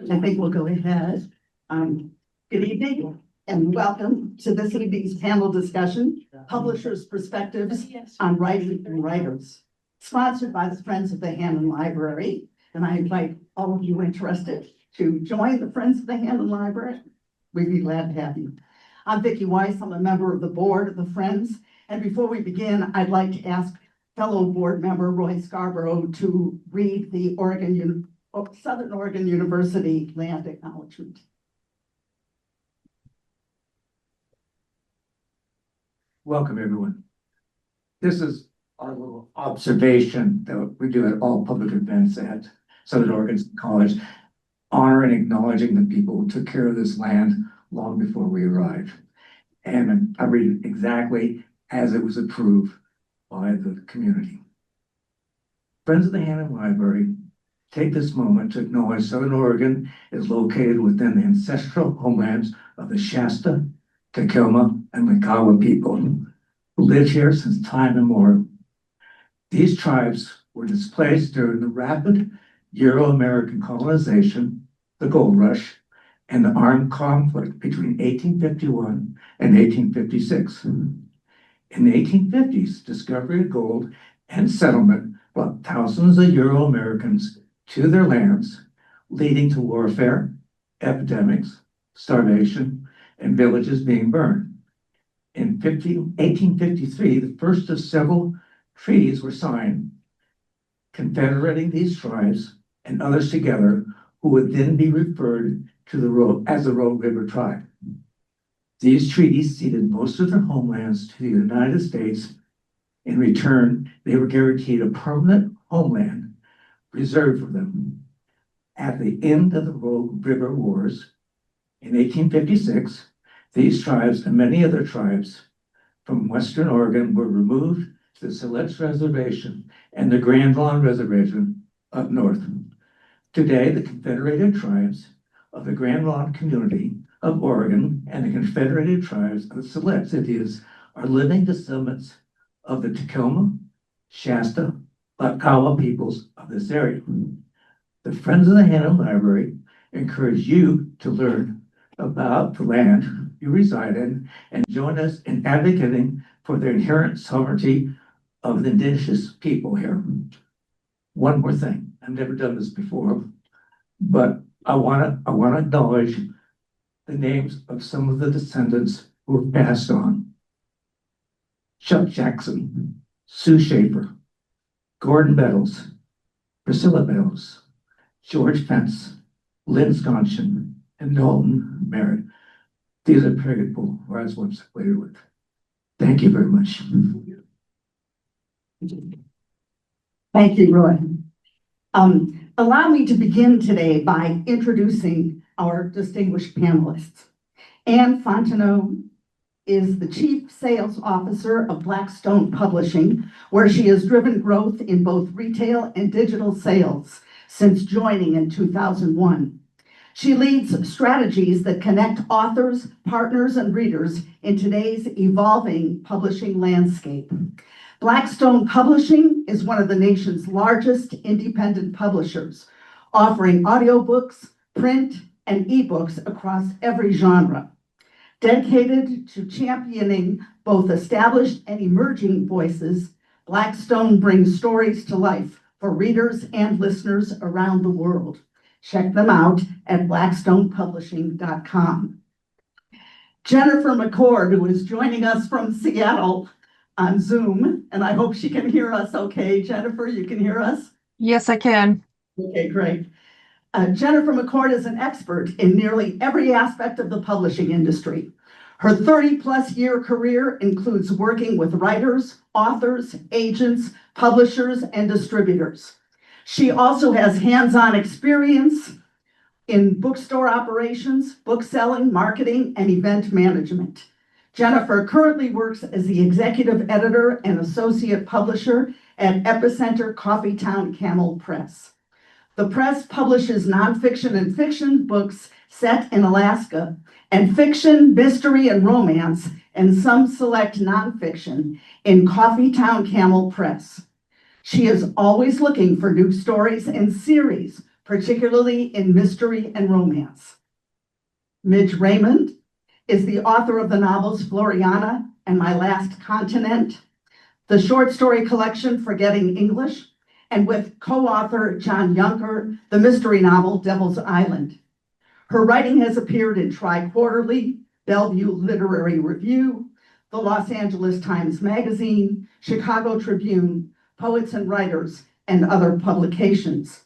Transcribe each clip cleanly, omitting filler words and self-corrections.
I think we'll go ahead. Good evening and welcome to this evening's panel discussion, Publishers' Perspectives on Writing and Writers, sponsored by the Friends of the Hannon Library. And I invite all of you interested to join the Friends of the Hannon Library. We'd be glad to have you. I'm Vicky Weiss. I'm a member of the board of the Friends. And before we begin, I'd like to ask fellow board member Roy Scarborough to read the Southern Oregon University land acknowledgement. Welcome, everyone. This is our little observation that we do at all public events at Southern Oregon College, honoring and acknowledging the people who took care of this land long before we arrived. And I read it exactly as it was approved by the community. Friends of the Hannon Library take this moment to acknowledge Southern Oregon is located within the ancestral homelands of the Shasta, Tacoma, and Makawa people who lived here since time immemorial. These tribes were displaced during the rapid Euro-American colonization, the gold rush, and the armed conflict between 1851 and 1856. In the 1850s, discovery of gold and settlement brought thousands of Euro-Americans to their lands, leading to warfare, epidemics, starvation, and villages being burned. In 1853, the first of several treaties were signed, confederating these tribes and others together, who would then be referred to as the Rogue River Tribe. These treaties ceded most of their homelands to the United States. In return, they were guaranteed a permanent homeland reserved for them. At the end of the Rogue River Wars in 1856, these tribes and many other tribes from Western Oregon were removed to the Siletz Reservation and the Grand Lawn Reservation up north. Today, the Confederated Tribes of the Grand Lawn Community of Oregon and the Confederated Tribes of the Siletz Indians are living descendants of the Tacoma, Shasta, Makawa peoples of this area. The Friends of the Hannon Library encourage you to learn about the land you reside in and join us in advocating for the inherent sovereignty of the indigenous people here. One more thing, I've never done this before, but I want to acknowledge the names of some of the descendants who were passed on. Chuck Jackson, Sue Schaefer, Gordon Bettles, Priscilla Bettles, George Fence, Lynn Sconchin, and Knowlton Merritt. These are people who I was once acquainted with. Thank you very much. Thank you, Roy. Allow me to begin today by introducing our distinguished panelists. Anne Fonteneau is the Chief Sales Officer of Blackstone Publishing, where she has driven growth in both retail and digital sales since joining in 2001. She leads strategies that connect authors, partners, and readers in today's evolving publishing landscape. Blackstone Publishing is one of the nation's largest independent publishers, offering audiobooks, print, and ebooks across every genre. Dedicated to championing both established and emerging voices, Blackstone brings stories to life for readers and listeners around the world. Check them out at blackstonepublishing.com. Jennifer McCord, who is joining us from Seattle on Zoom, and I hope she can hear us okay. Jennifer, you can hear us? Yes, I can. Okay, great. Jennifer McCord is an expert in nearly every aspect of the publishing industry. Her 30-plus year career includes working with writers, authors, agents, publishers, and distributors. She also has hands-on experience in bookstore operations, book selling, marketing, and event management. Jennifer currently works as the executive editor and associate publisher at Epicenter Coffeetown Camel Press. The press publishes nonfiction and fiction books set in Alaska, and fiction, mystery, and romance, and some select nonfiction in Coffeetown Camel Press. She is always looking for new stories and series particularly in mystery and romance. Midge Raymond is the author of the novels Floriana and My Last Continent, the short story collection Forgetting English, and with co-author John Yunker, the mystery novel Devil's Island. Her writing has appeared in Tri-Quarterly, Bellevue Literary Review, the Los Angeles Times Magazine, Chicago Tribune, Poets and Writers, and other publications.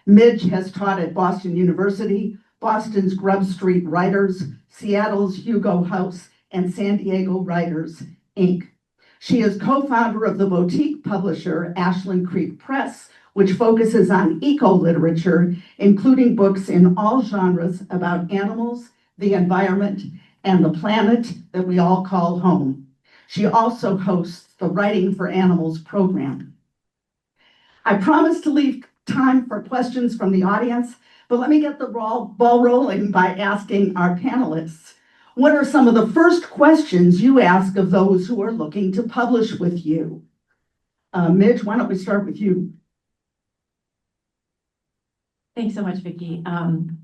Midge has taught at Boston University, Boston's Grub Street Writers, Seattle's Hugo House, and San Diego Writers, Inc. She is co-founder of the boutique publisher Ashland Creek Press, which focuses on eco-literature, including books in all genres about animals, the environment, and the planet that we all call home. She also hosts the Writing for Animals program. I promised to leave time for questions from the audience, but let me get the ball rolling by asking our panelists. What are some of the first questions you ask of those who are looking to publish with you? Midge, why don't we start with you? Thanks so much, Vicki.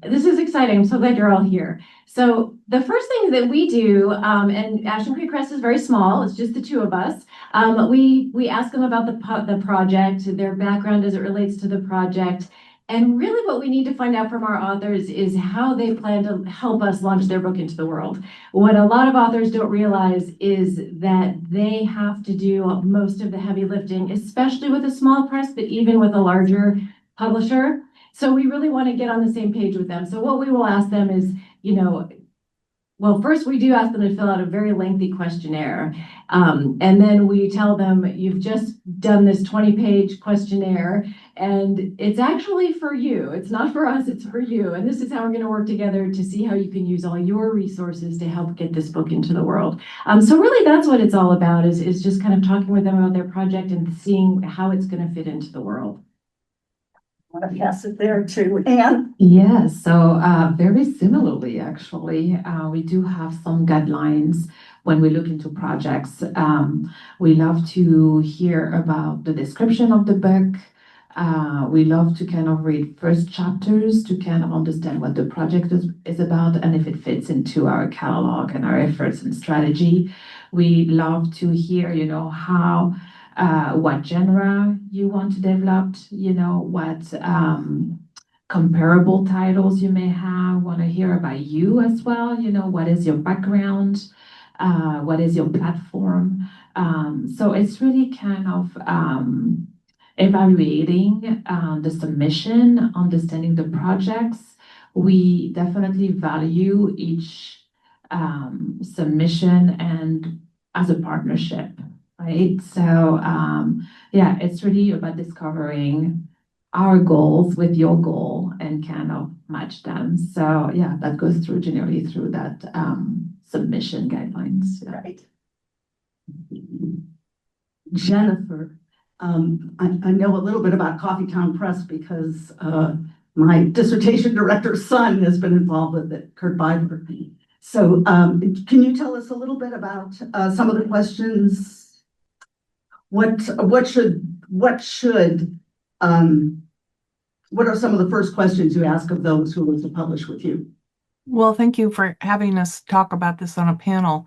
This is exciting. I'm so glad you're all here. So the first thing that we do, and Ashland Creek Press is very small, it's just the two of us. We ask them about the project, their background as it relates to the project. And really what we need to find out from our authors is how they plan to help us launch their book into the world. What a lot of authors don't realize is that they have to do most of the heavy lifting, especially with a small press, but even with a larger publisher. So we really want to get on the same page with them. So what we will ask them is, well, first we do ask them to fill out a very lengthy questionnaire. And then we tell them, you've just done this 20-page questionnaire, and it's actually for you. It's not for us, it's for you. And this is how we're going to work together to see how you can use all your resources to help get this book into the world. So really that's what it's all about, is just kind of talking with them about their project and seeing how it's going to fit into the world. I want to pass it there to Anne. Yes, so very similarly, actually, we do have some guidelines when we look into projects. We love to hear about the description of the book. We love to kind of read first chapters to kind of understand what the project is about and if it fits into our catalog and our efforts and strategy. We love to hear, how what genre you want to develop, what comparable titles you may have, want to hear about you as well, what is your background, what is your platform. So it's really kind of evaluating the submission, understanding the projects. We definitely value each submission and as a partnership. Right. So, yeah, it's really about discovering our goals with your goal and kind of match them. So, yeah, that goes through generally through that submission guidelines. Yeah. Right. Jennifer, I know a little bit about Coffeetown Press because my dissertation director's son has been involved with it, Kurt Beiber. So, can you tell us a little bit about some of the questions? What are some of the first questions you ask of those who want to publish with you? Well, thank you for having us talk about this on a panel.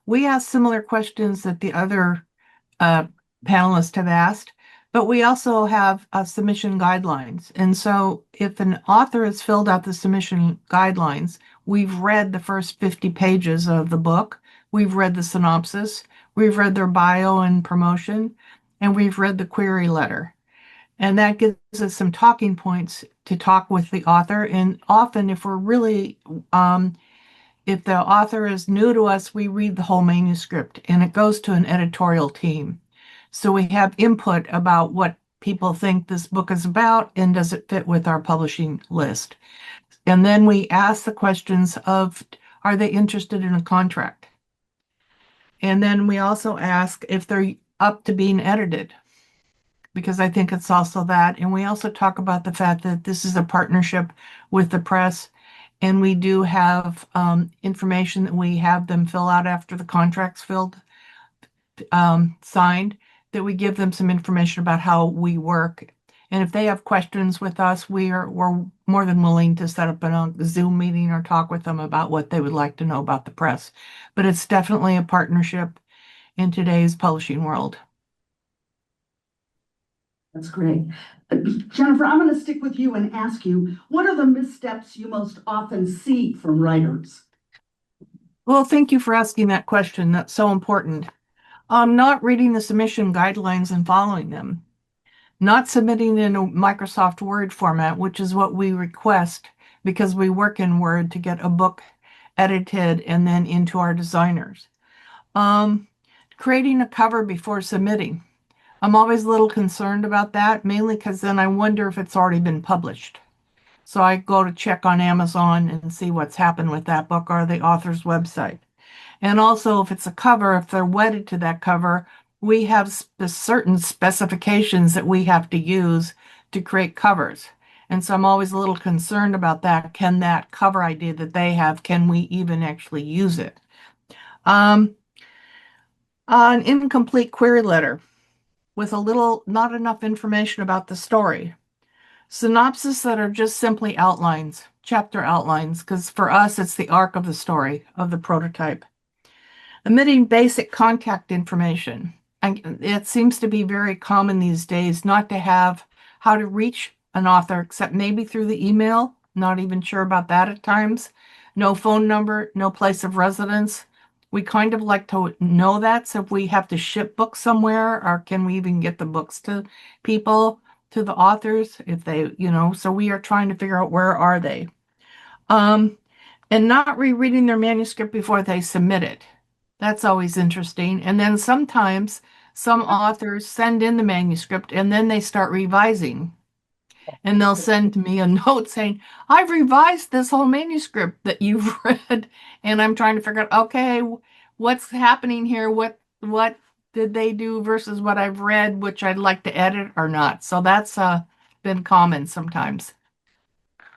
We ask similar questions that the other panelists have asked, but we also have submission guidelines. And so if an author has filled out the submission guidelines, we've read the first 50 pages of the book, we've read the synopsis, we've read their bio and promotion, and we've read the query letter. And that gives us some talking points to talk with the author. And often if we're really, if the author is new to us, we read the whole manuscript and it goes to an editorial team. So we have input about what people think this book is about and does it fit with our publishing list. And then we ask the questions of, are they interested in a contract? And then we also ask if they're up to being edited, because I think it's also that. And we also talk about the fact that this is a partnership with the press, and we do have information that we have them fill out after the contract's signed, that we give them some information about how we work And if they have questions with us, we're more than willing to set up a Zoom meeting or talk with them about what they would like to know about the press. But it's definitely a partnership in today's publishing world. That's great. Jennifer, I'm going to stick with you and ask you, what are the missteps you most often see from writers? Well, thank you for asking that question. That's so important. Not reading the submission guidelines and following them. Not submitting in a Microsoft Word format, which is what we request because we work in Word to get a book edited and then into our designers. Creating a cover before submitting. I'm always a little concerned about that, mainly because then I wonder if it's already been published. So I go to check on Amazon and see what's happened with that book or the author's website. And also, if it's a cover, if they're wedded to that cover, we have certain specifications that we have to use to create covers. And so I'm always a little concerned about that. Can that cover idea that they have, can we even actually use it? An incomplete query letter with not enough information about the story. Synopses that are just simply outlines, chapter outlines, because for us, it's the arc of the story, of the prototype. Omitting basic contact information. It seems to be very common these days not to have how to reach an author except maybe through the email. Not even sure about that at times. No phone number, no place of residence. We kind of like to know that. So if we have to ship books somewhere, or can we even get the books to people, to the authors, if they, so we are trying to figure out where are they. And not rereading their manuscript before they submit it. That's always interesting. And then sometimes some authors send in the manuscript and then they start revising. And they'll send me a note saying, I've revised this whole manuscript that you've read. And I'm trying to figure out, okay, what's happening here? What did they do versus what I've read, which I'd like to edit or not? So that's been common sometimes.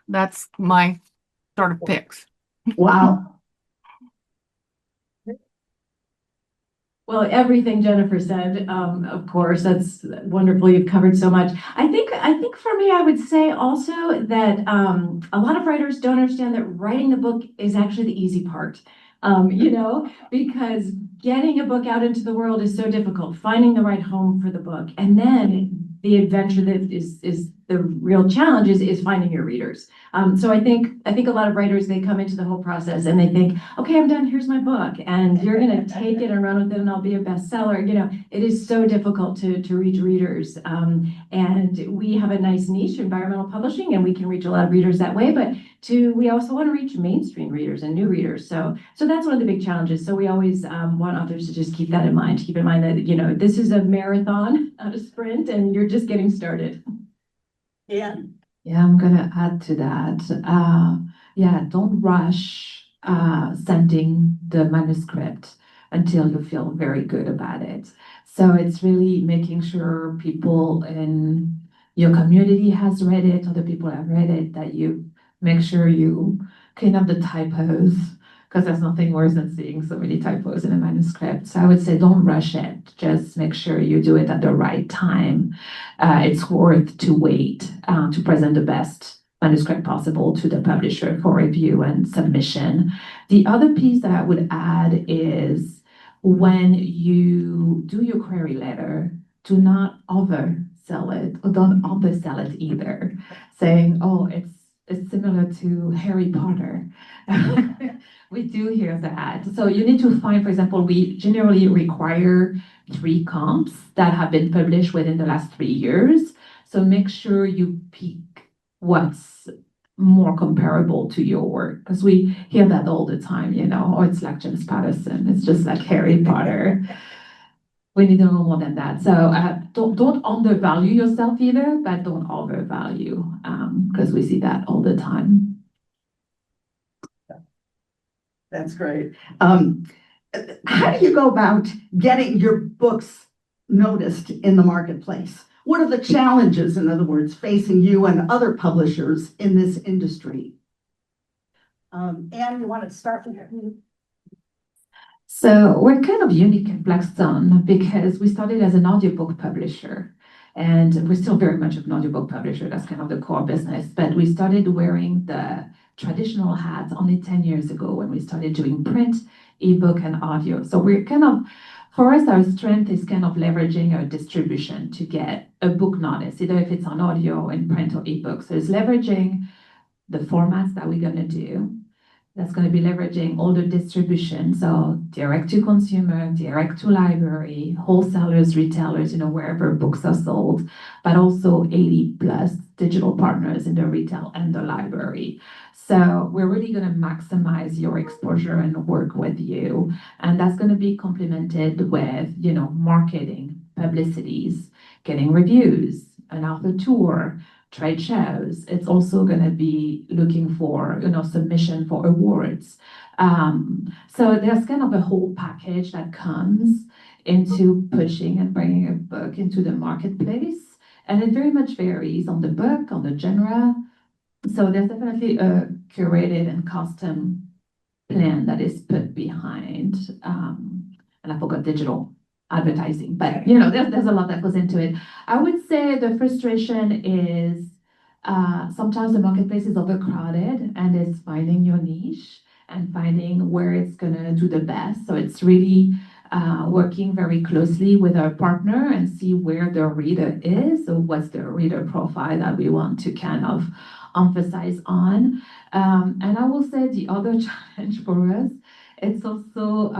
That's my sort of picks. Wow. Well, everything Jennifer said, of course, that's wonderful. You've covered so much. I think for me, I would say also that a lot of writers don't understand that writing the book is actually the easy part. Because getting a book out into the world is so difficult, finding the right home for the book, and then the adventure that is the real challenge is finding your readers. So I think a lot of writers, they come into the whole process and they think, okay, I'm done, here's my book, and you're gonna take it and run with it and I'll be a bestseller. It is so difficult to reach readers. And we have a nice niche, environmental publishing, and we can reach a lot of readers that way, but we also want to reach mainstream readers and new readers. So that's one of the big challenges. So we always want authors to just keep that in mind. Keep in mind that, this is a marathon, not a sprint, and you're just getting started. Yeah. Yeah, I'm gonna add to that. Don't rush sending the manuscript until you feel very good about it. So it's really making sure people in your community has read it, other people have read it, that you make sure you clean up the typos, because there's nothing worse than seeing so many typos in a manuscript. So I would say don't rush it. Just make sure you do it at the right time. It's worth to wait to present the best manuscript possible to the publisher for review and submission. The other piece that I would add is when you do your query letter, do not oversell it, or don't undersell it either, saying, oh, it's similar to Harry Potter. We do hear that. So you need to find, for example, we generally require 3 comps that have been published within the last 3 years. So make sure you pick what's more comparable to your work, because we hear that all the time, oh, it's like James Patterson, it's just like Harry Potter. We need a little more than that. So don't undervalue yourself either, but don't overvalue, because we see that all the time. That's great. How do you go about getting your books noticed in the marketplace? What are the challenges, in other words, facing you and other publishers in this industry? Anne, you want to start with you? So we're kind of unique at Blackstone because we started as an audiobook publisher. And we're still very much an audiobook publisher. That's kind of the core business. But we started wearing the traditional hats only 10 years ago when we started doing print, ebook, and audio. So we're kind of, for us, our strength is kind of leveraging our distribution to get a book notice, either if it's on audio, in print, or ebook. So it's leveraging the formats that we're going to do. That's going to be leveraging all the distribution, so direct to consumer, direct to library, wholesalers, retailers, wherever books are sold, but also 80 plus digital partners in the retail and the library. So we're really going to maximize your exposure and work with you. And that's going to be complemented with, marketing, publicities, getting reviews, an author tour, trade shows. It's also going to be looking for, submission for awards. So there's kind of a whole package that comes into pushing and bringing a book into the marketplace. And it very much varies on the book, on the genre. So there's definitely a curated and custom plan that is put behind, and I forgot digital advertising, but there's a lot that goes into it. I would say the frustration is sometimes the marketplace is overcrowded and it's finding your niche and finding where it's gonna do the best. So it's really working very closely with our partner and see where the reader is, or what's the reader profile that we want to kind of emphasize on. And I will say the other challenge for us, it's also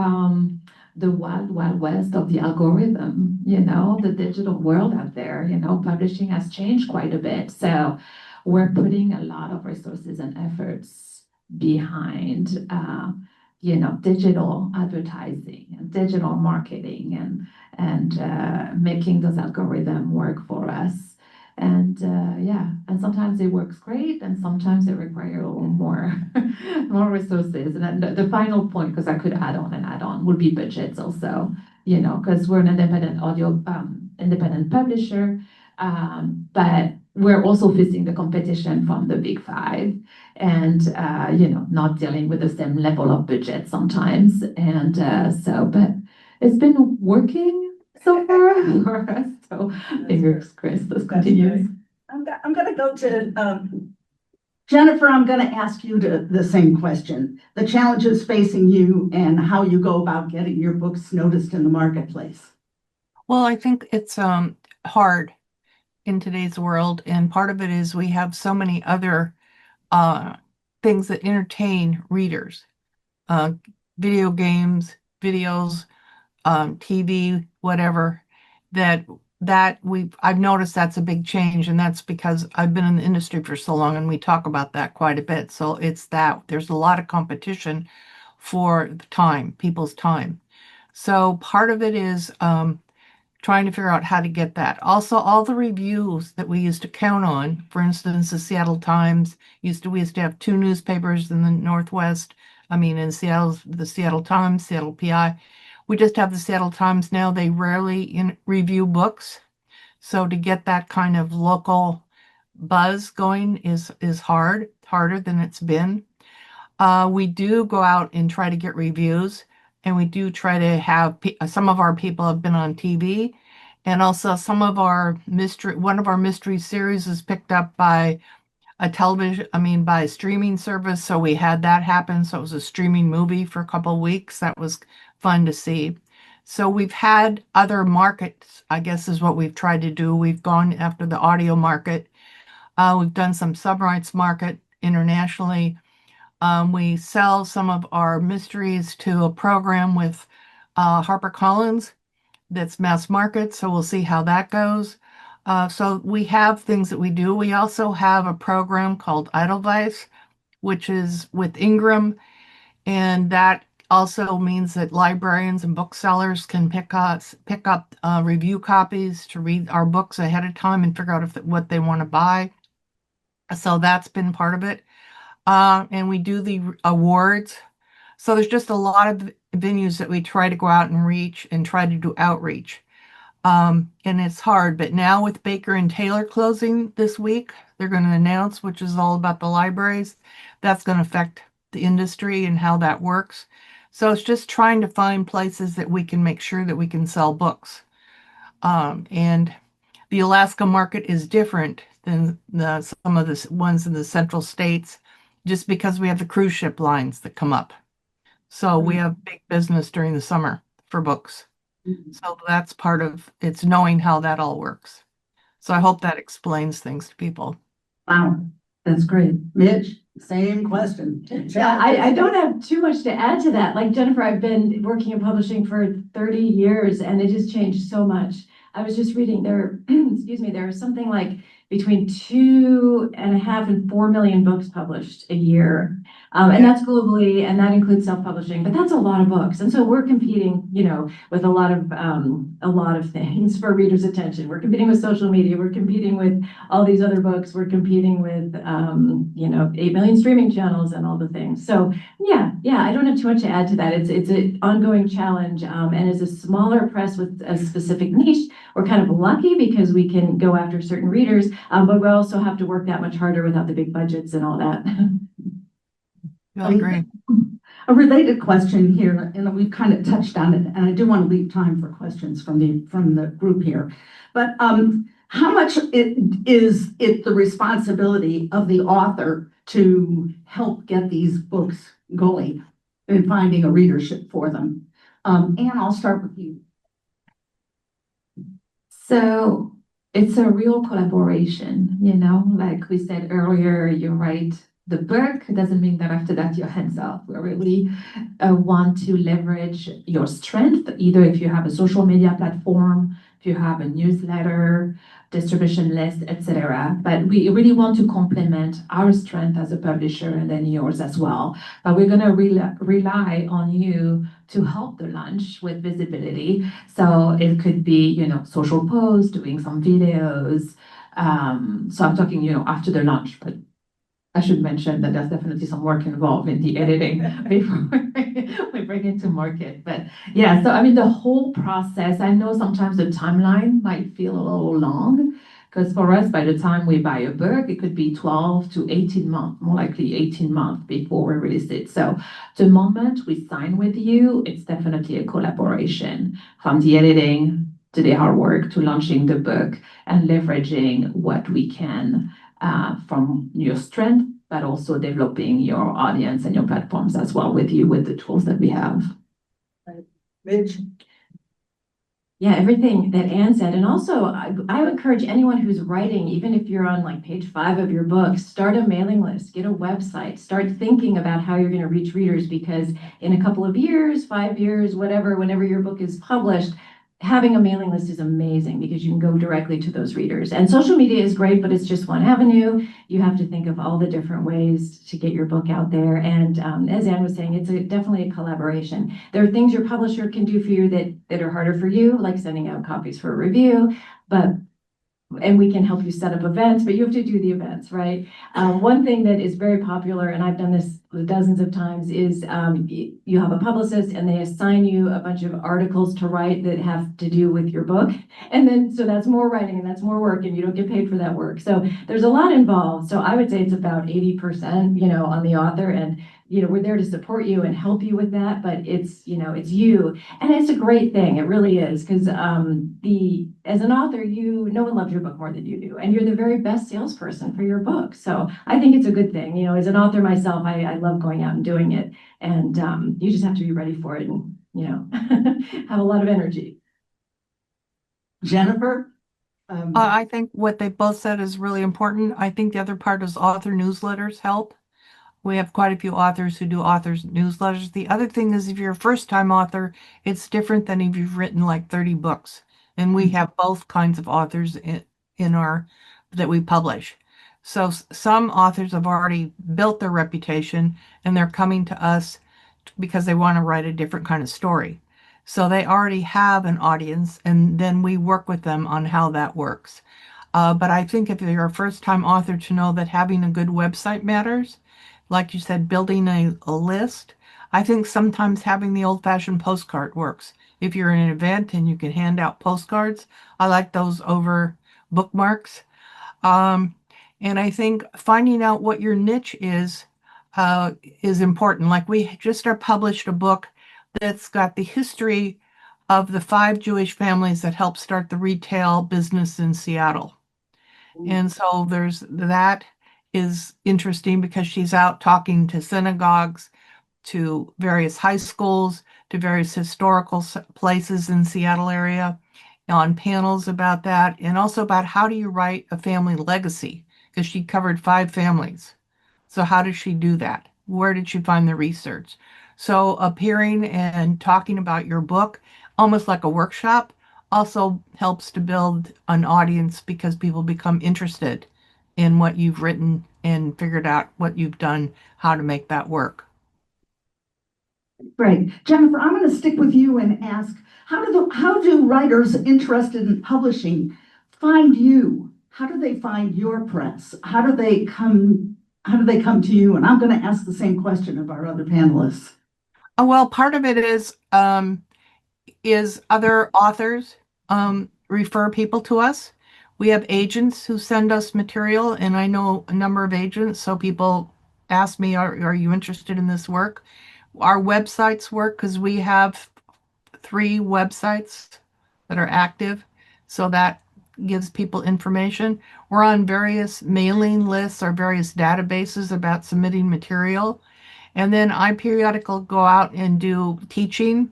the wild, wild west of the algorithm, the digital world out there. Publishing has changed quite a bit. So we're putting a lot of resources and efforts behind, digital advertising and digital marketing and making those algorithms work for us. And and sometimes it works great, and sometimes it requires a little more more resources. And then the final point, because I could add on, would be budgets also. Because we're an independent publisher, but we're also facing the competition from the big five, and not dealing with the same level of budget sometimes. And but it's been working so far for us. So fingers crossed this continues. I'm gonna go to Jennifer. I'm gonna ask you the same question. The challenges facing you and how you go about getting your books noticed in the marketplace. Well, I think it's hard in today's world, and part of it is we have so many other things that entertain readers. Video games, videos, TV, whatever, I've noticed that's a big change, and that's because I've been in the industry for so long, and we talk about that quite a bit. So it's that there's a lot of competition for the time, people's time. So part of it is trying to figure out how to get that. Also, all the reviews that we used to count on, for instance, the Seattle Times we used to have two newspapers in the Northwest. In Seattle, the Seattle Times, Seattle PI. We just have the Seattle Times now. They rarely review books. So to get that kind of local buzz going is harder than it's been. We do go out and try to get reviews, and we do try to have some of our people have been on TV, and also one of our mystery series is picked up by by a streaming service. So we had that happen. So it was a streaming movie for a couple of weeks. That was fun to see. So we've had other markets, I guess, is what we've tried to do. We've gone after the audio market. We've done some sub-rights market internationally. We sell some of our mysteries to a program with HarperCollins that's mass market. So we'll see how that goes. So we have things that we do. We also have a program called Edelweiss, which is with Ingram, and that also means that librarians and booksellers can pick up review copies to read our books ahead of time and figure out what they want to buy. So that's been part of it. And we do the awards. So there's just a lot of venues that we try to go out and reach and try to do outreach. And it's hard, but now with Baker and Taylor closing this week, they're going to announce, which is all about the libraries. That's going to affect the industry and how that works. So it's just trying to find places that we can make sure that we can sell books. And the Alaska market is different than some of the ones in the central states, just because we have the cruise ship lines that come up. So we have big business during the summer for books. So that's part of it's knowing how that all works. So I hope that explains things to people. Wow, that's great. Midge, same question. Yeah, I don't have too much to add to that. Like Jennifer, I've been working in publishing for 30 years and it has changed so much. I was just reading there, excuse me, there are something like between 2.5 and 4 million books published a year. And that's globally, and that includes self-publishing, but that's a lot of books. And so we're competing, with a lot of things for readers' attention. We're competing with social media. We're competing with all these other books. We're competing with, 8 million streaming channels and all the things. So yeah, I don't have too much to add to that. It's an ongoing challenge. And as a smaller press with a specific niche, we're kind of lucky because we can go after certain readers, but we also have to work that much harder without the big budgets and all that. Really great. A related question here, and we've kind of touched on it, and I do want to leave time for questions from the group here. But how much is it the responsibility of the author to help get these books going and finding a readership for them? Anne, I'll start with you. So it's a real collaboration, like we said earlier, you write the book, doesn't mean that after that you're hands off. We really want to leverage your strength, either if you have a social media platform, if you have a newsletter, distribution list, etc. But we really want to complement our strength as a publisher and then yours as well. But we're going to rely on you to help the launch with visibility. So it could be, social posts, doing some videos. So I'm talking, after the launch, but I should mention that there's definitely some work involved in the editing before we bring it to market. But yeah, so I mean, the whole process, I know sometimes the timeline might feel a little long, because for us, by the time we buy a book, it could be 12 to 18 months, more likely 18 months before we release it. So the moment we sign with you, it's definitely a collaboration, from the editing to the hard work to launching the book and leveraging what we can from your strength, but also developing your audience and your platforms as well with you, with the tools that we have. Midge? Yeah, everything that Anne said. And also, I would encourage anyone who's writing, even if you're on like page 5 of your book, start a mailing list, get a website, start thinking about how you're going to reach readers, because in a couple of years, 5 years, whatever, whenever your book is published, having a mailing list is amazing because you can go directly to those readers. And social media is great, but it's just one avenue. You have to think of all the different ways to get your book out there. And as Anne was saying, it's definitely a collaboration. There are things your publisher can do for you that are harder for you, like sending out copies for a review, and we can help you set up events, but you have to do the events, right? One thing that is very popular, and I've done this dozens of times, is you have a publicist and they assign you a bunch of articles to write that have to do with your book. And then, so that's more writing and that's more work and you don't get paid for that work. So there's a lot involved. So I would say it's about 80%, on the author, and we're there to support you and help you with that, but it's you. And it's a great thing. It really is, because as an author, no one loves your book more than you do. And you're the very best salesperson for your book. So I think it's a good thing. As an author myself, I love going out and doing it. And you just have to be ready for it and, have a lot of energy. Jennifer? I think what they both said is really important. I think the other part is author newsletters help. We have quite a few authors who do authors newsletters. The other thing is, if you're a first-time author, it's different than if you've written like 30 books. And we have both kinds of authors that we publish. So some authors have already built their reputation and they're coming to us because they want to write a different kind of story. So they already have an audience, and then we work with them on how that works. But I think if you're a first-time author, to know that having a good website matters. Like you said, building a list. I think sometimes having the old-fashioned postcard works. If you're in an event and you can hand out postcards, I like those over bookmarks. And I think finding out what your niche is important. Like we just published a book that's got the history of the 5 Jewish families that helped start the retail business in Seattle. And so that is interesting because she's out talking to synagogues, to various high schools, to various historical places in Seattle area, on panels about that, and also about how do you write a family legacy, because she covered 5 families. So how did she do that? Where did she find the research? So appearing and talking about your book, almost like a workshop, also helps to build an audience because people become interested in what you've written and figured out what you've done, how to make that work. Great. Jennifer, I'm going to stick with you and ask, how do writers interested in publishing find you? How do they find your press? How do they come to you? And I'm going to ask the same question of our other panelists. Well, part of it is other authors refer people to us. We have agents who send us material, and I know a number of agents, so people ask me, are you interested in this work? Our websites work because we have 3 websites that are active, so that gives people information. We're on various mailing lists or various databases about submitting material. And then I periodically go out and do teaching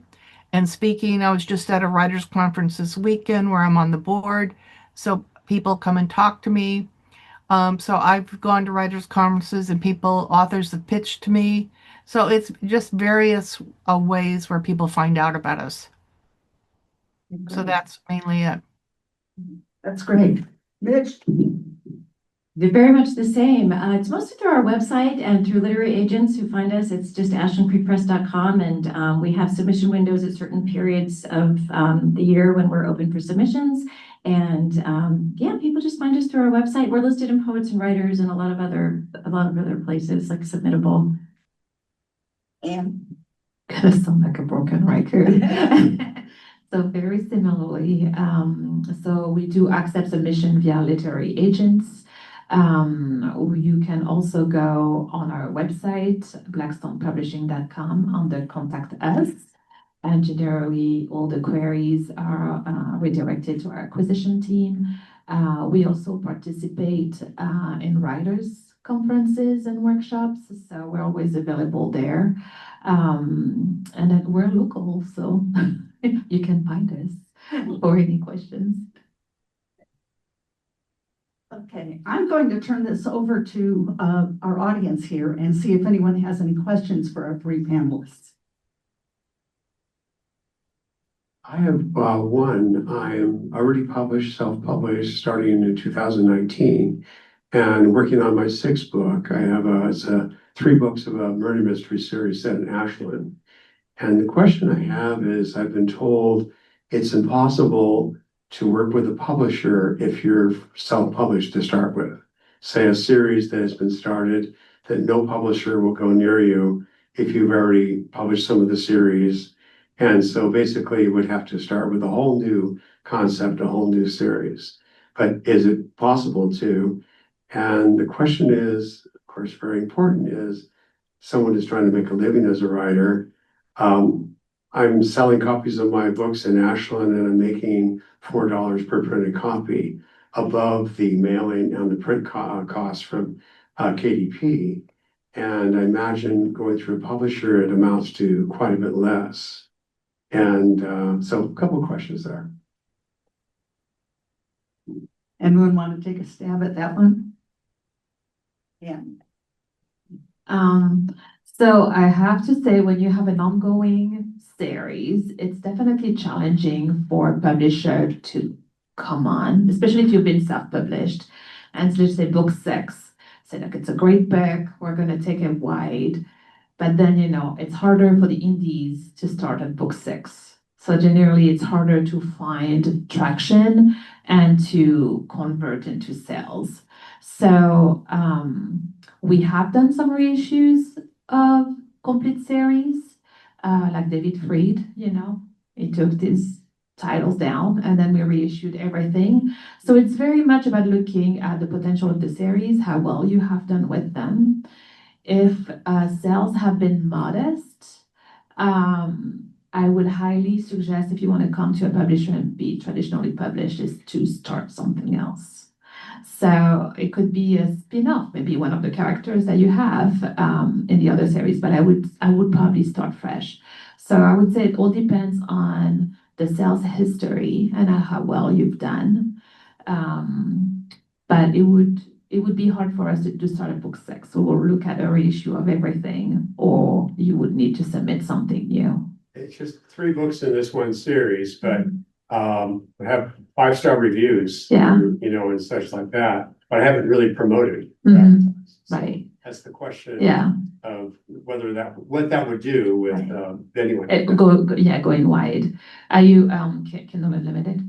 and speaking. I was just at a writers conference this weekend where I'm on the board. So people come and talk to me. So I've gone to writers conferences and authors have pitched to me. So it's just various ways where people find out about us. So that's mainly it. That's great. Midge? They're very much the same. It's mostly through our website and through literary agents who find us. It's just ashlandcreekpress.com, and we have submission windows at certain periods of the year when we're open for submissions. And yeah, people just find us through our website. We're listed in Poets and Writers and a lot of other places like Submittable. And Gonna sound like a broken record. So very similarly, so we do accept submission via literary agents. You can also go on our website, blackstonepublishing.com, under Contact Us. And generally, all the queries are redirected to our acquisition team. We also participate in writers' conferences and workshops, so we're always available there. And then we're local, so you can find us for any questions. okay, I'm going to turn this over to our audience here and see if anyone has any questions for our 3 panelists. I have one. I'm already published, self-published, starting in 2019, and working on my 6th book. I have it's 3 books of a murder mystery series set in Ashland. And the question I have is, I've been told it's impossible to work with a publisher if you're self-published to start with. Say a series that has been started, that no publisher will go near you if you've already published some of the series. And so basically you would have to start with a whole new concept, a whole new series. But is it possible to? And the question is, of course, very important, is someone is trying to make a living as a writer. I'm selling copies of my books in Ashland, and I'm making $4 per printed copy above the mailing and the print cost from KDP. And I imagine going through a publisher, it amounts to quite a bit less. And so a couple of questions there. Anyone want to take a stab at that one? Yeah. So I have to say, when you have an ongoing series, it's definitely challenging for a publisher to come on, especially if you've been self-published. And so let's say book 6, say, look, it's a great book, we're going to take it wide. But then, it's harder for the indies to start at book 6. So generally, it's harder to find traction and to convert into sales. So we have done some reissues of complete series, like David Fried, he took these titles down and then we reissued everything. So it's very much about looking at the potential of the series, how well you have done with them. If sales have been modest, I would highly suggest if you want to come to a publisher and be traditionally published is to start something else. So it could be a spin-off, maybe one of the characters that you have in the other series, but I would probably start fresh. So I would say it all depends on the sales history and how well you've done. But it would be hard for us to start a book 6. So we'll look at a reissue of everything, or you would need to submit something new. It's just 3 books in this one series, but we have 5-star reviews. Yeah. You know, and such like that, but I haven't really promoted. Mhm. So Right. that's the question. Yeah. Of what that would do with anyone. Going wide. Are you Kindle Unlimited?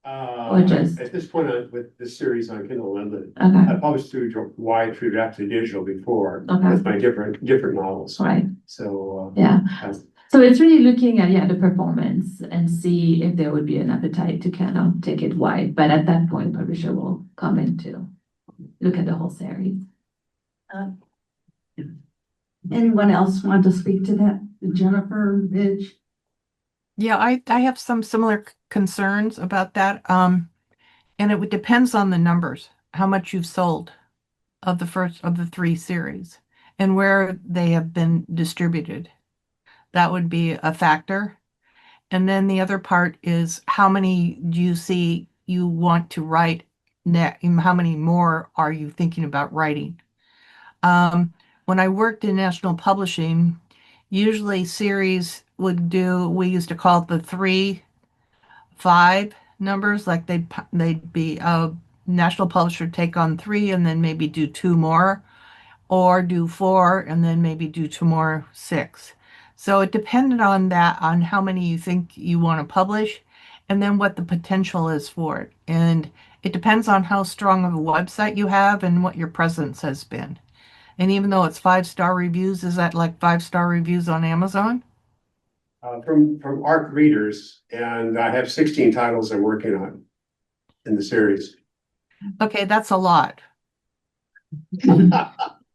Or just At this point with this series on Kindle Unlimited, okay. I published through wide through After Digital before Okay. with my different novels. Right. So Yeah. So it's really looking at the performance and see if there would be an appetite to kind of take it wide. But at that point, publisher will come in to look at the whole series. Anyone else want to speak to that? Jennifer, Midge? Yeah, I have some similar concerns about that. And it depends on the numbers, how much you've sold of the first of the 3 series and where they have been distributed. That would be a factor. And then the other part is how many do you see you want to write next? How many more are you thinking about writing? When I worked in national publishing, usually series we used to call it the 3-5 numbers, like they'd be a national publisher take on 3 and then maybe do 2 more, or do 4 and then maybe do 2 more, 6. So it depended on that, on how many you think you want to publish, and then what the potential is for it. And it depends on how strong of a website you have and what your presence has been. And even though it's 5-star reviews, is that like 5-star reviews on Amazon? From ARC readers, and I have 16 titles I'm working on in the series. Okay, that's a lot.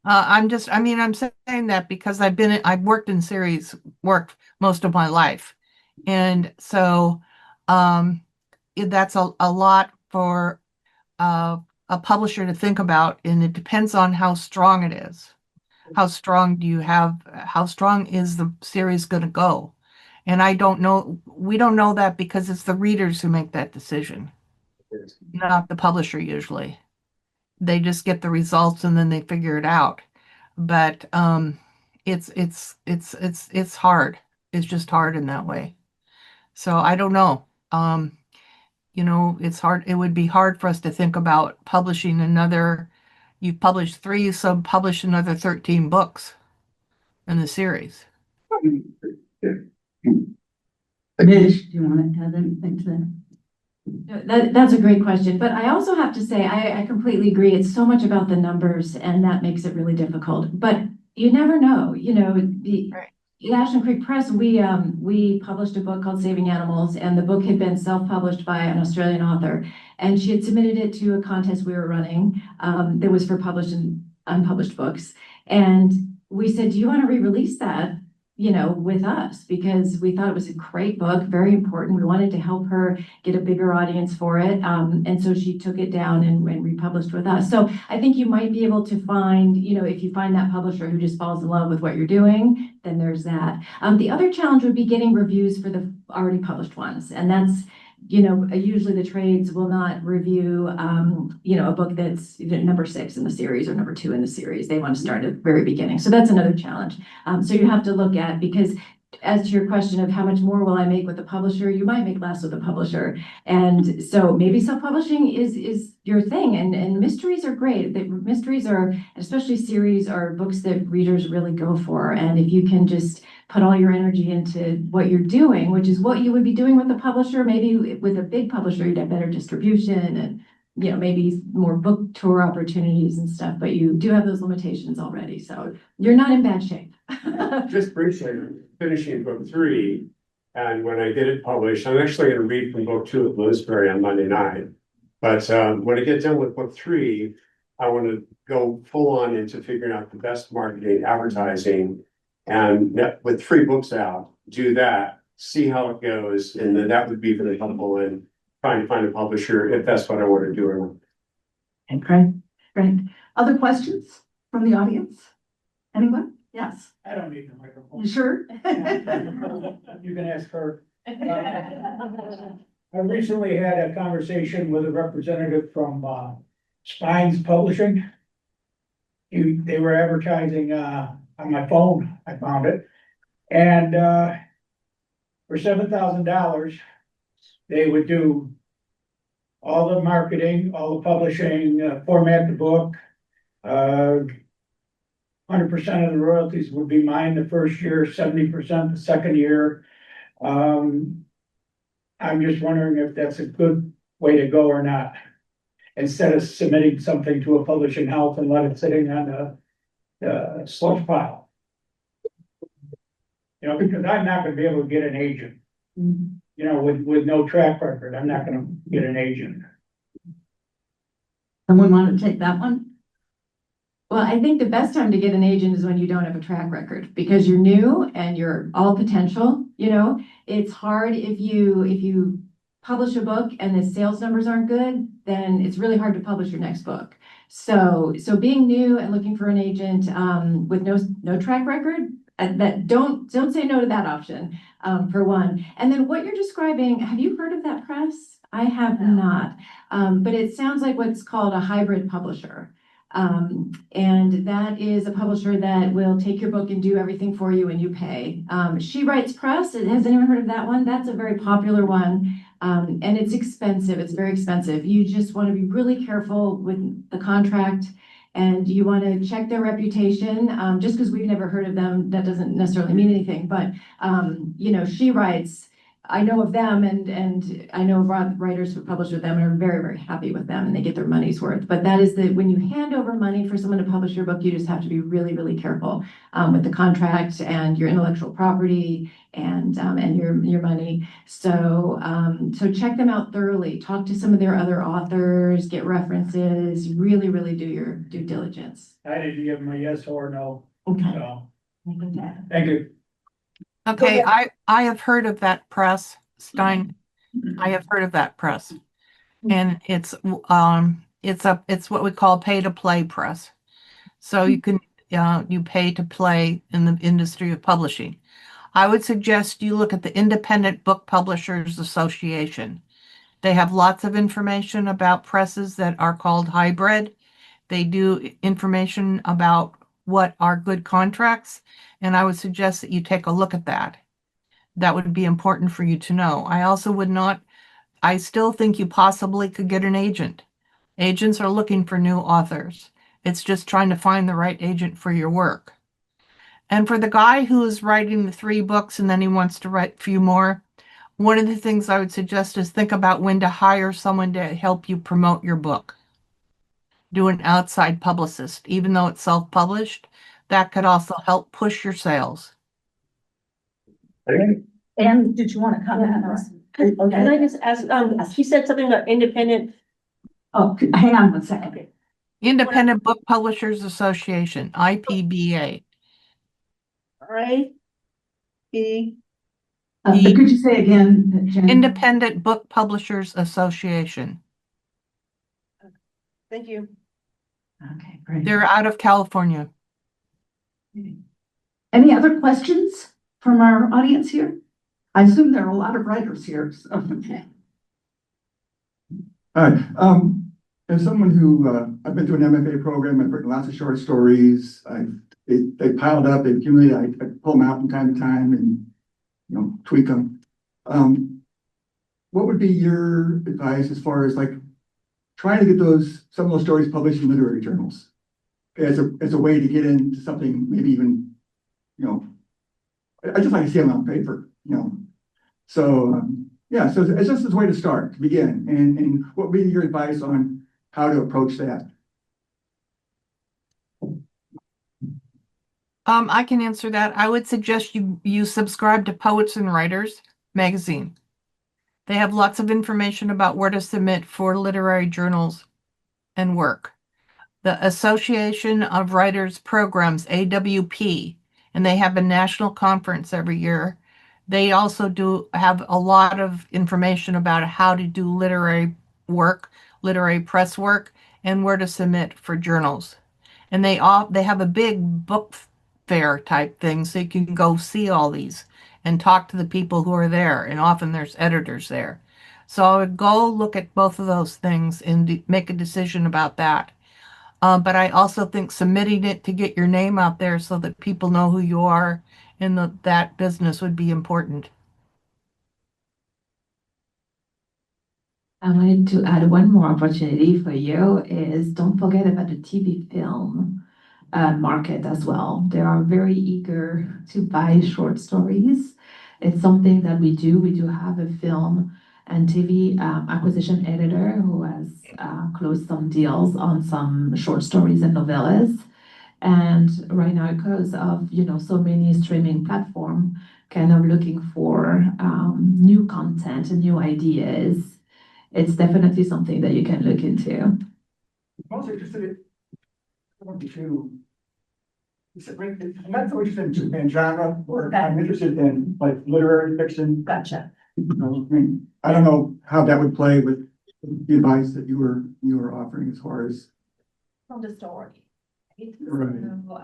I'm saying that because I've worked in series work most of my life. And so that's a lot for a publisher to think about, and it depends on how strong it is. How strong is the series going to go? And we don't know that because it's the readers who make that decision, not the publisher usually. They just get the results and then they figure it out. But it's hard. It's just hard in that way. So I don't know. It's hard. It would be hard for us to think about publishing another. You've published 3, so publish another 13 books in the series. Midge, do you want to add anything to that? That's a great question, but I also have to say I completely agree. It's so much about the numbers, and that makes it really difficult. But you never know. Right. At Ashland Creek Press, we published a book called Saving Animals, and the book had been self-published by an Australian author, and she had submitted it to a contest we were running that was for published and unpublished books. And we said, do you want to re-release that? With us, because we thought it was a great book, very important. We wanted to help her get a bigger audience for it. And so she took it down and republished with us. So I think you might be able to find, if you find that publisher who just falls in love with what you're doing, then there's that. The other challenge would be getting reviews for the already published ones. And that's, usually the trades will not review, a book that's number 6 in the series or number 2 in the series. They want to start at the very beginning. So that's another challenge. So you have to look at, because as to your question of how much more will I make with the publisher, you might make less with the publisher. And so maybe self-publishing is your thing. And mysteries are great. Mysteries are, especially series, are books that readers really go for. And if you can just put all your energy into what you're doing, which is what you would be doing with the publisher, maybe with a big publisher, you'd have better distribution and maybe more book tour opportunities and stuff, but you do have those limitations already. So you're not in bad shape. Just briefly, finishing book 3, and when I get it published, I'm actually going to read from book 2 at Bloomsbury on Monday night. But when I get done with book 3, I want to go full on into figuring out the best marketing, advertising, and with 3 books out, do that see how it goes, and then that would be really helpful in trying to find a publisher if that's what I want to do. Or not. Okay, great, great. Other questions from the audience? Anyone? Yes, I don't need the microphone. you sure? You can ask her. I recently had a conversation with a representative from Spines Publishing. They were advertising on my phone, I found it. And for $7,000, they would do all the marketing, all the publishing, format the book. 100% of the royalties would be mine the first year, 70% the second year. I'm just wondering if that's a good way to go or not. Instead of submitting something to a publishing house and let it sitting on the slush pile. You know, because I'm not gonna be able to get an agent. You know, with no track record, I'm not gonna get an agent. Someone want to take that one? Well, I think the best time to get an agent is when you don't have a track record, because you're new and you're all potential, you know? It's hard if you publish a book and the sales numbers aren't good, then it's really hard to publish your next book. So being new and looking for an agent with no track record, that don't say no to that option, for one. And then what you're describing, have you heard of that press? I have not, but it sounds like what's called a hybrid publisher. And that is a publisher that will take your book and do everything for you and you pay. She Writes Press, has anyone heard of that one? That's a very popular one. And it's expensive, it's very expensive. You just want to be really careful with the contract, and you want to check their reputation. Just because we've never heard of them, that doesn't necessarily mean anything, but you know, She Writes, I know of them, and I know writers who publish with them and are very, very happy with them, and they get their money's worth. But that is when you hand over money for someone to publish your book, you just have to be really, really careful with the contract and your intellectual property and your money. So check them out thoroughly. Talk to some of their other authors, get references, really, really do your due diligence. I didn't give them a yes or no, Okay. so, thank you. Okay, I have heard of that press, Stein. I have heard of that press. And it's what we call pay to play press. So you can you pay to play in the industry of publishing. I would suggest you look at the Independent Book Publishers Association. They have lots of information about presses that are called hybrid. They do information about what are good contracts, and I would suggest that you take a look at that. That would be important for you to know. I still think you possibly could get an agent. Agents are looking for new authors. It's just trying to find the right agent for your work. And for the guy who is writing the 3 books and then he wants to write a few more, one of the things I would suggest is think about when to hire someone to help you promote your book. Do an outside publicist, even though it's self-published. That could also help push your sales. And did you want to comment on this? Can I just ask, she said something about independent. Oh, hang on one second. Independent Book Publishers Association, IPBA. Right? B. Could you say again, Jen? Independent Book Publishers Association. Thank you. Okay, great. They're out of California. Any other questions from our audience here? I assume there are a lot of writers here. So. Hi, as someone who, I've been through an MFA program, I've written lots of short stories. They piled up, they accumulated, I pull them out from time to time and, tweak them. What would be your advice as far as like trying to get some of those stories published in literary journals as a way to get into something, maybe even, I just like to see them on paper, So, yeah, so it's just a way to start, to begin. And what would be your advice on how to approach that? I can answer that. I would suggest you subscribe to Poets and Writers magazine. They have lots of information about where to submit for literary journals and work. The Association of Writers Programs, AWP, and they have a national conference every year. They also have a lot of information about how to do literary work, literary press work, and where to submit for journals. And they have a big book fair type thing, so you can go see all these and talk to the people who are there. And often there's editors there. So I would go look at both of those things and make a decision about that. But I also think submitting it to get your name out there so that people know who you are in that business would be important. I wanted to add one more opportunity for you is don't forget about the TV film market as well. They are very eager to buy short stories. It's something that we do. We do have a film and TV acquisition editor who has closed some deals on some short stories and novellas. And right now, because of so many streaming platforms, kind of looking for new content and new ideas, it's definitely something that you can look into. I'm also interested in, you said, I'm not so interested in genre, or I'm interested in like literary fiction. Gotcha. I don't know how that would play with the advice that you were offering as far as. From the story. Right. So,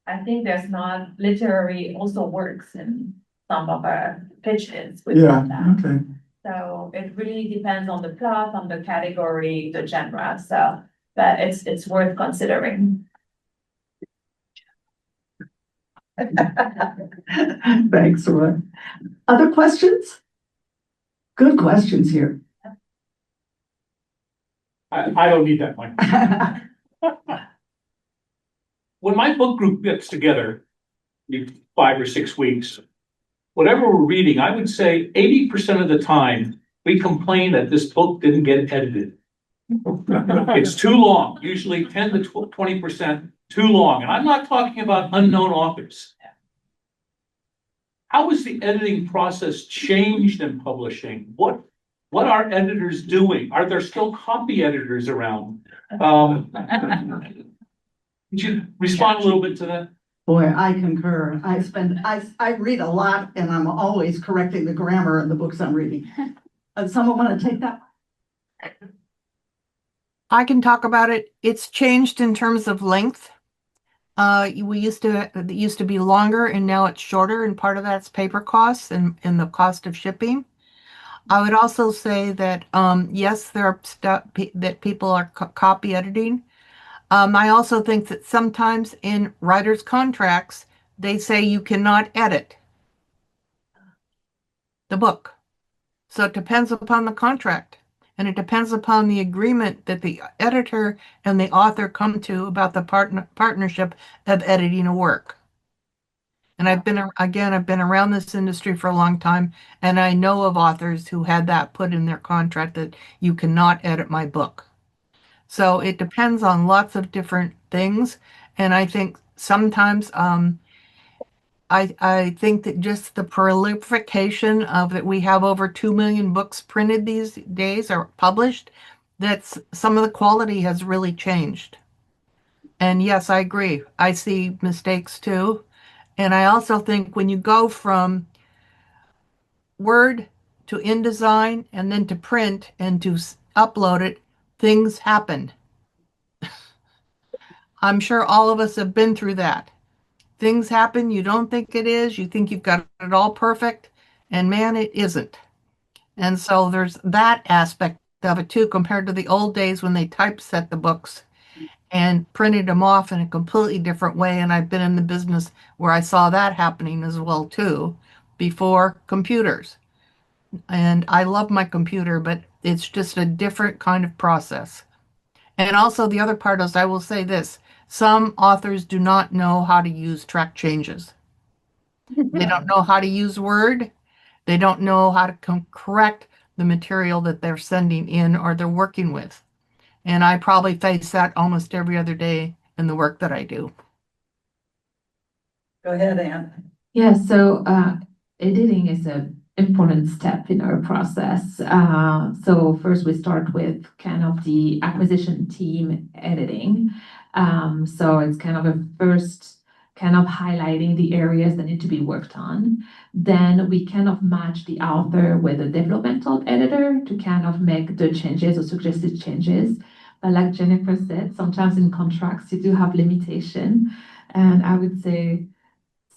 I think there's not literary also works in some of our pitches with Yeah, that. okay. So it really depends on the plot, on the category, the genre. So, but it's worth considering. Thanks, Roy. Other questions? Good questions here. I don't need that one. When my book group gets together, in 5 or 6 weeks, whatever we're reading, I would say 80% of the time, we complain that this book didn't get edited. It's too long, usually 10 to 20% too long. And I'm not talking about unknown authors. How has the editing process changed in publishing? What are editors doing? Are there still copy editors around? Could you respond a little bit to that? Boy, I concur. I read a lot and I'm always correcting the grammar in the books I'm reading. Someone want to take that? I can talk about it. It's changed in terms of length. It used to be longer and now it's shorter, and part of that's paper costs and the cost of shipping. I would also say that yes, there are stuff that people are copy editing. I also think that sometimes in writers' contracts, they say you cannot edit the book. So it depends upon the contract, and it depends upon the agreement that the editor and the author come to about the partnership of editing a work. And I've been around this industry for a long time, and I know of authors who had that put in their contract that you cannot edit my book. So it depends on lots of different things. And I think sometimes I think that just the proliferation of that we have over 2 million books printed these days or published, that's some of the quality has really changed. And yes, I agree. I see mistakes too. And I also think when you go from Word to InDesign and then to print and to upload it, things happen. I'm sure all of us have been through that. Things happen, you don't think it is, you think you've got it all perfect, and man, it isn't. And so there's that aspect of it too, compared to the old days when they typeset the books and printed them off in a completely different way. And I've been in the business where I saw that happening as well too, before computers. And I love my computer, but it's just a different kind of process. And also the other part is, I will say this, some authors do not know how to use track changes. They don't know how to use Word. They don't know how to correct the material that they're sending in or they're working with. And I probably face that almost every other day in the work that I do. Go ahead, Anne. Yeah, so editing is an important step in our process. So first we start with kind of the acquisition team editing. So it's kind of a first kind of highlighting the areas that need to be worked on. Then we kind of match the author with a developmental editor to kind of make the changes or suggested changes. But like Jennifer said, sometimes in contracts you do have limitation. And I would say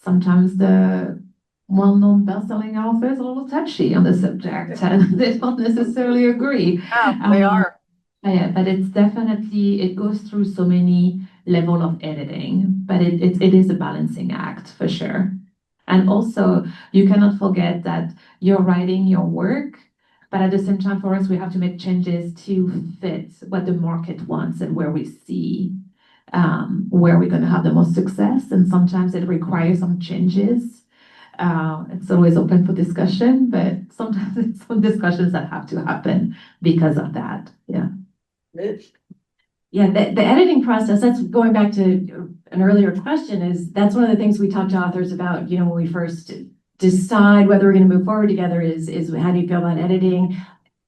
sometimes the well-known best-selling authors are a little touchy on the subject and they don't necessarily agree. Yeah, they are. Yeah, but it's definitely, it goes through so many level of editing, but it is a balancing act for sure. And also, you cannot forget that you're writing your work, but at the same time, for us, we have to make changes to fit what the market wants and where we see where we're going to have the most success. And sometimes it requires some changes. It's always open for discussion, but sometimes it's some discussions that have to happen because of that. Yeah. Yeah, the editing process, that's going back to an earlier question, is that's one of the things we talk to authors about, when we first decide whether we're going to move forward together is how do you feel about editing?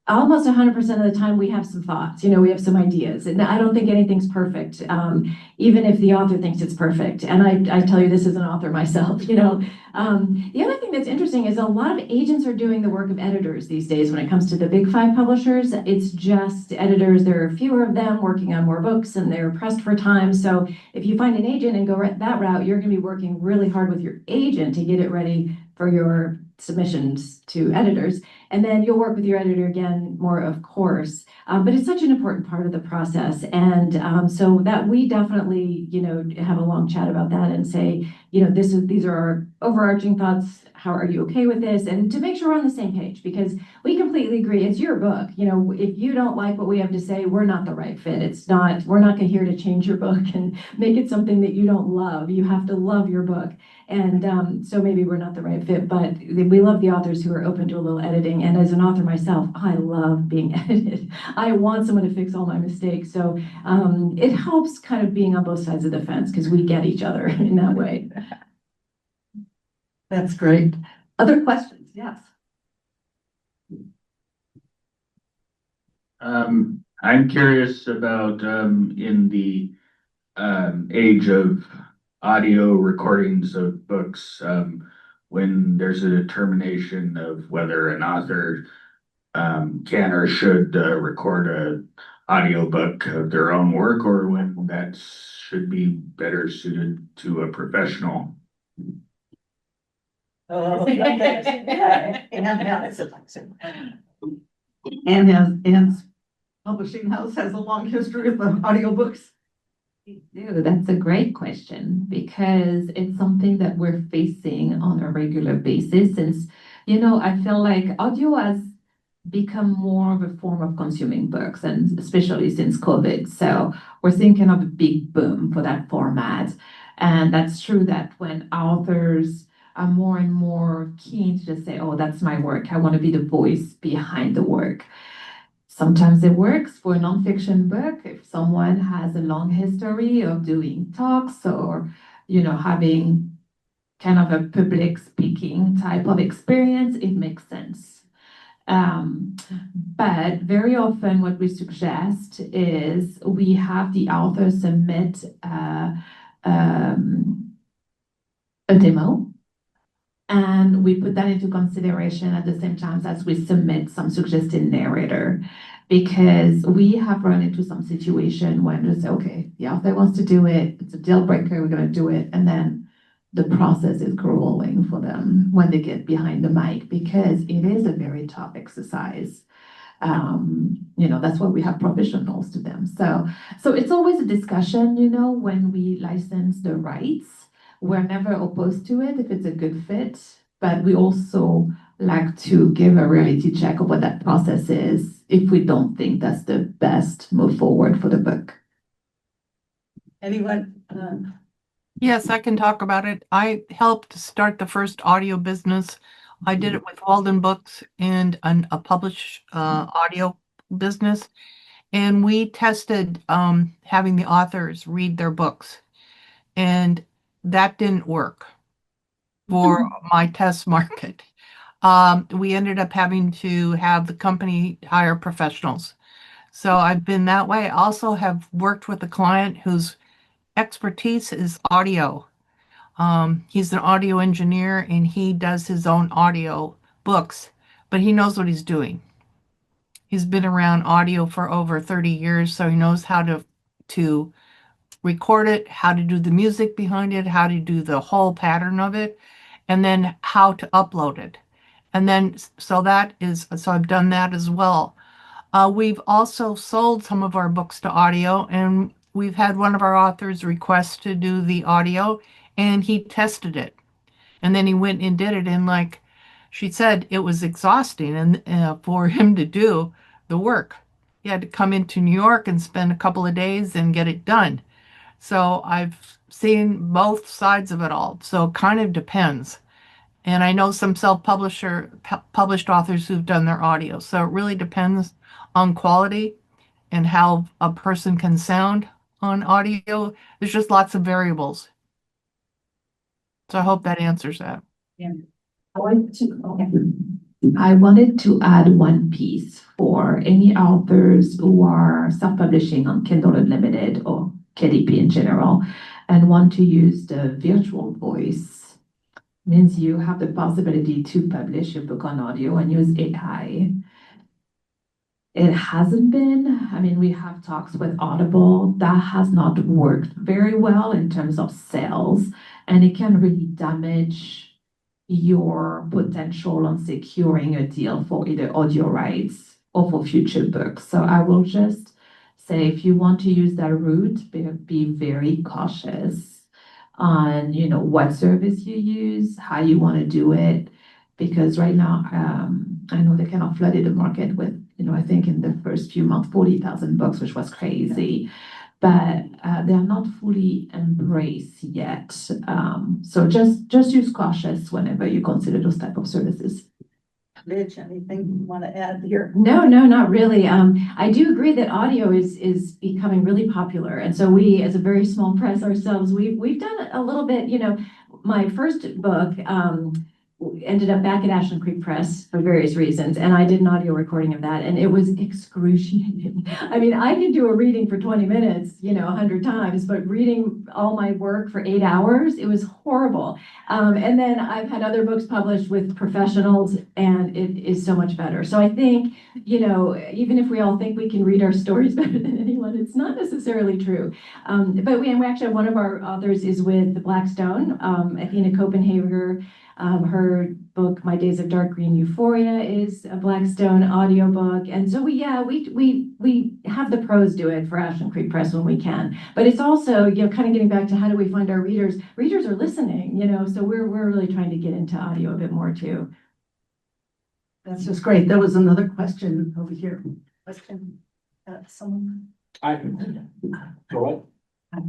Almost 100% of the time we have some thoughts, we have some ideas, and I don't think anything's perfect, even if the author thinks it's perfect. And I tell you this as an author myself, The other thing that's interesting is a lot of agents are doing the work of editors these days when it comes to the big 5 publishers. It's just editors, there are fewer of them working on more books and they're pressed for time. So if you find an agent and go that route, you're going to be working really hard with your agent to get it ready for your submissions to editors. And then you'll work with your editor again more, of course. But it's such an important part of the process. And so that we definitely, have a long chat about that and say, these are our overarching thoughts. How are you okay with this? And to make sure we're on the same page, because we completely agree. It's your book. If you don't like what we have to say, we're not the right fit. We're not here to change your book and make it something that you don't love. You have to love your book. And so maybe we're not the right fit, but we love the authors who are open to a little editing. And as an author myself, I love being edited. I want someone to fix all my mistakes. So it helps kind of being on both sides of the fence because we get each other in that way. That's great. Other questions? Yes. I'm curious about in the age of audio recordings of books, when there's a determination of whether an author can or should record a audiobook of their own work, or when that should be better suited to a professional. Oh, Anne's publishing house has a long history with audiobooks. That's a great question because it's something that we're facing on a regular basis since, I feel like audio has become more of a form of consuming books, and especially since COVID. So we're seeing kind of a big boom for that format. And that's true that when authors are more and more keen to just say, oh, that's my work. I want to be the voice behind the work. Sometimes it works for a nonfiction book. If someone has a long history of doing talks or, having kind of a public speaking type of experience, it makes sense. But very often what we suggest is we have the author submit a demo. And we put that into consideration at the same time as we submit some suggested narrator, because we have run into some situation when it's okay, the author wants to do it, it's a deal breaker, we're going to do it. And then the process is grueling for them when they get behind the mic, because it is a very tough exercise. That's why we have professionals to them. So it's always a discussion, when we license the rights. We're never opposed to it if it's a good fit, but we also like to give a reality check of what that process is if we don't think that's the best move forward for the book. Anyone? Yes, I can talk about it. I helped start the first audio business. I did it with Walden Books and a published audio business. And we tested having the authors read their books. And that didn't work for my test market. We ended up having to have the company hire professionals. So I've been that way. I also have worked with a client whose expertise is audio. He's an audio engineer and he does his own audio books, but he knows what he's doing. He's been around audio for over 30 years, so he knows how to record it, how to do the music behind it, how to do the whole pattern of it, and then how to upload it. And then, so I've done that as well. We've also sold some of our books to audio, and we've had one of our authors request to do the audio, and he tested it. And then he went and did it, and like she said, it was exhausting and for him to do the work. He had to come into New York and spend a couple of days and get it done. So I've seen both sides of it all. So it kind of depends. And I know some published authors who've done their audio. So it really depends on quality and how a person can sound on audio. There's just lots of variables. So I hope that answers that. I wanted to add one piece for any authors who are self-publishing on Kindle Unlimited or KDP in general and want to use the virtual voice. Means you have the possibility to publish your book on audio and use AI. It hasn't been, I mean, we have talks with Audible, that has not worked very well in terms of sales, and it can really damage your potential on securing a deal for either audio rights or for future books. So I will just say, if you want to use that route, be very cautious on, what service you use, how you want to do it, because right now, I know they kind of flooded the market with, I think in the first few months, 40,000 books, which was crazy, but they are not fully embraced yet. So just use cautious whenever you consider those type of services. Midge, anything you want to add here? No, not really. I do agree that audio is becoming really popular. And so we, as a very small press ourselves, we've done a little bit, my first book, ended up back at Ashland Creek Press for various reasons, and I did an audio recording of that, and it was excruciating. I mean, I could do a reading for 20 minutes, 100 times, but reading all my work for 8 hours, it was horrible. And then I've had other books published with professionals, and it is so much better. So I think, even if we all think we can read our stories better than anyone, it's not necessarily true. But we actually have one of our authors is with the Blackstone, Athena Copenhagen. Her book, My Days of Dark Green Euphoria, is a Blackstone audiobook. And so we have the pros do it for Ashland Creek Press when we can. But it's also, kind of getting back to how do we find our readers? Readers are listening, so we're really trying to get into audio a bit more too. That's just great. There was another question over here. Question, someone? Go ahead.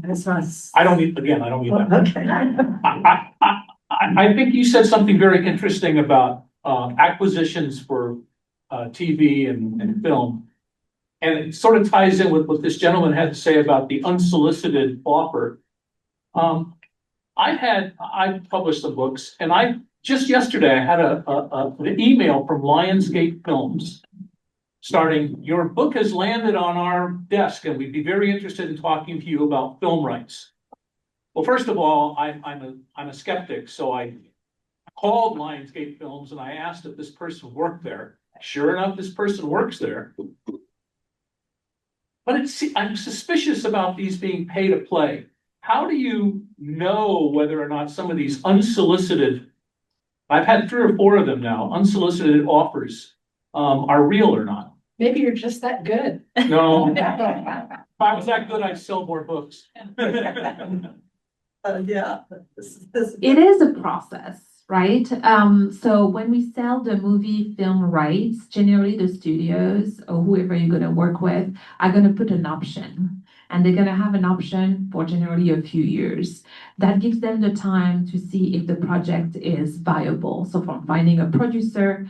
That's us. I don't need that. Okay. I think you said something very interesting about acquisitions for TV and film. And it sort of ties in with what this gentleman had to say about the unsolicited offer. I published the books, and just yesterday I had an email from Lionsgate Films starting, your book has landed on our desk and we'd be very interested in talking to you about film rights. Well, first of all, I'm a skeptic, so I called Lionsgate Films and I asked if this person worked there. Sure enough, this person works there. But I'm suspicious about these being pay to play. How do you know whether or not some of these unsolicited, I've had 3 or 4 of them now, unsolicited offers are real or not? Maybe you're just that good. No. If I was that good, I'd sell more books. Yeah. It is a process, right? So when we sell the movie film rights, generally the studios or whoever you're going to work with are going to put an option, and they're going to have an option for generally a few years. That gives them the time to see if the project is viable. So from finding a producer,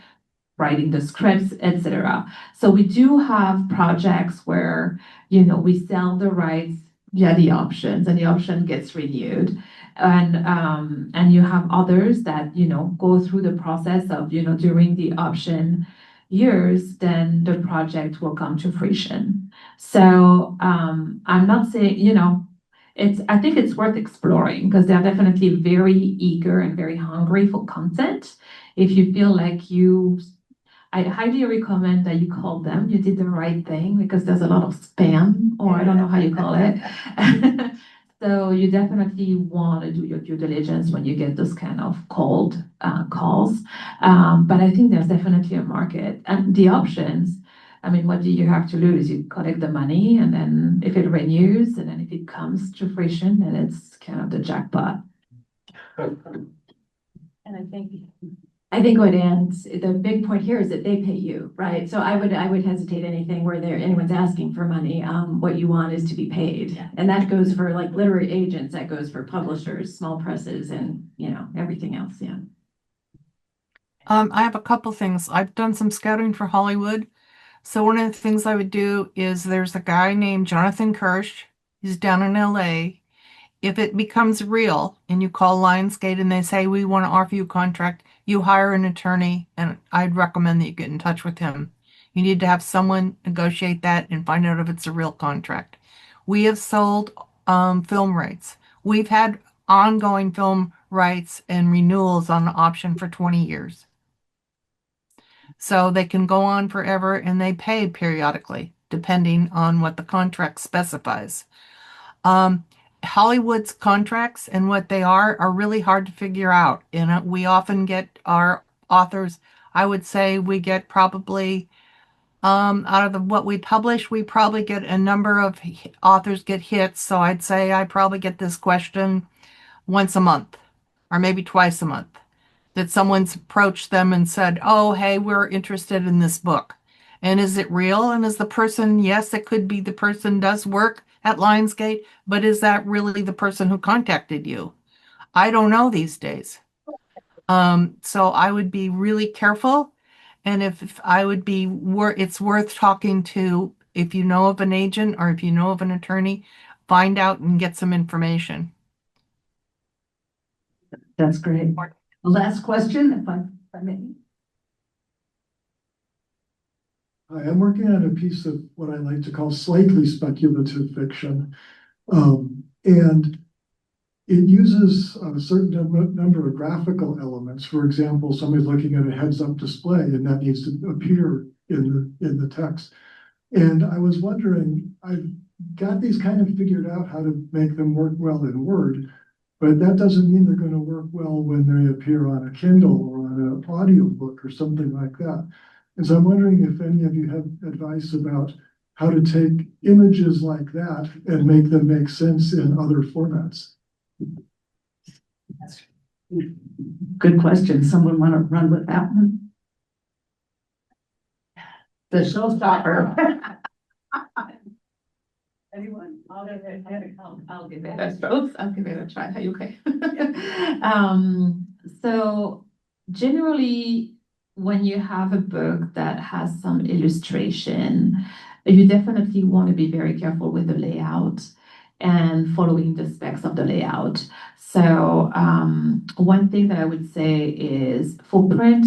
writing the scripts, etc. So we do have projects where, we sell the rights via the options, and the option gets renewed. And you have others that, go through the process of, during the option years, then the project will come to fruition. So I'm not saying, I think it's worth exploring because they're definitely very eager and very hungry for content. If you feel like I highly recommend that you call them. You did the right thing because there's a lot of spam, or I don't know how you call it. So you definitely want to do your due diligence when you get those kind of cold calls. But I think there's definitely a market and the options. I mean, what do you have to lose? You collect the money, and then if it renews, and then if it comes to fruition, then it's kind of the jackpot. And I think what Anne's, the big point here is that they pay you, right? So I would hesitate anything where anyone's asking for money. What you want is to be paid. Yeah. And that goes for like literary agents, that goes for publishers, small presses, and everything else, yeah. I have a couple things. I've done some scouting for Hollywood. So one of the things I would do is there's a guy named Jonathan Kirsch. He's down in LA. If it becomes real and you call Lionsgate and they say, we want to offer you a contract, you hire an attorney, and I'd recommend that you get in touch with him. You need to have someone negotiate that and find out if it's a real contract. We have sold film rights. We've had ongoing film rights and renewals on the option for 20 years. So they can go on forever and they pay periodically, depending on what the contract specifies. Hollywood's contracts and what they are really hard to figure out. And we often get our authors, I would say we get probably, out of what we publish, we probably get a number of authors get hits. So I'd say I probably get this question once a month or maybe twice a month, that someone's approached them and said, oh, hey, we're interested in this book. And is it real? And is the person, yes, it could be the person does work at Lionsgate, but is that really the person who contacted you? I don't know these days. So I would be really careful. And if I would be, it's worth talking to, if you know of an agent or if you know of an attorney, find out and get some information. That's great. The last question, if I may. I am working on a piece of what I like to call slightly speculative fiction. And it uses a certain number of graphical elements. For example, somebody's looking at a heads-up display and that needs to appear in the text. And I was wondering, I've got these kind of figured out how to make them work well in Word, but that doesn't mean they're going to work well when they appear on a Kindle or on an audiobook or something like that. And so I'm wondering if any of you have advice about how to take images like that and make them make sense in other formats. Good question. Someone want to run with that one? The showstopper. Anyone? I'll give it a try. Are you okay? So generally, when you have a book that has some illustration, you definitely want to be very careful with the layout and following the specs of the layout. So one thing that I would say is for print,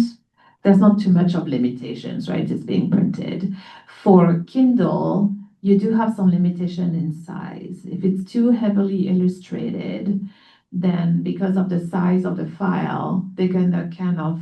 there's not too much of limitations, right? It's being printed. For Kindle, you do have some limitation in size. If it's too heavily illustrated, then because of the size of the file, they're gonna kind of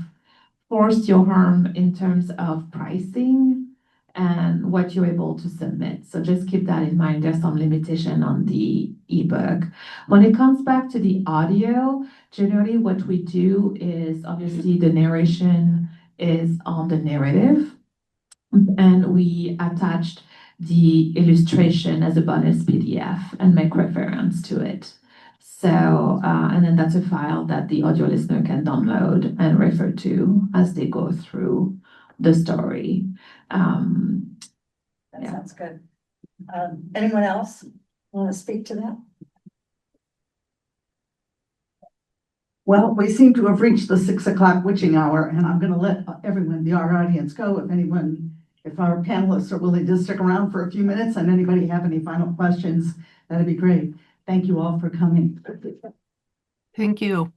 force your arm in terms of pricing and what you're able to submit. So just keep that in mind. There's some limitation on the ebook. When it comes back to the audio, generally what we do is obviously the narration is on the narrative, and we attached the illustration as a bonus PDF and make reference to it. So, and then that's a file that the audio listener can download and refer to as they go through the story. That sounds good. Anyone else want to speak to that? Well, we seem to have reached the 6 o'clock witching hour, and I'm going to let everyone, our audience, go. If our panelists are willing to stick around for a few minutes, and anybody have any final questions, that'd be great. Thank you all for coming. Thank you.